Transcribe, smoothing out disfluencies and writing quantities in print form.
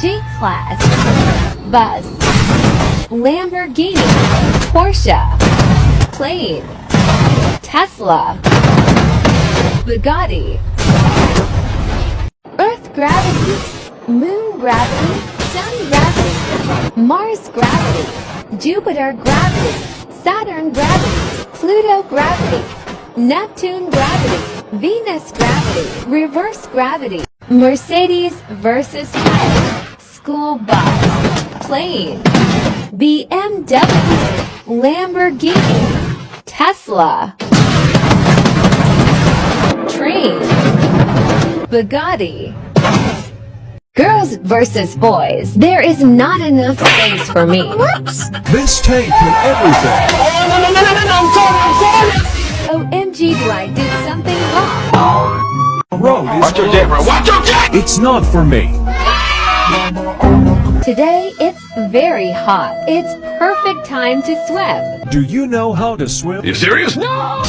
G-Class, Bus, Lamborghini, Porsche, Plane, Tesla, Bugatti, Earth gravity, Moon gravity, Sun gravity, Mars gravity, Jupiter gravity, Saturn gravity, Pluto gravity, Neptune gravity, Venus gravity, reverse gravity, Mercedes versus Benz, school bus, plane, BMW, Lamborghini, Tesla, train, Bugatti. Girls versus boys. There is not enough space for me. Whoops! This tank can everything. OMG, do I did something wrong? Road is Watch your jet, bro. Watch your jet! It's not for me. Today, it's very hot. It's perfect time to swim. Do you know how to swim? You serious? No!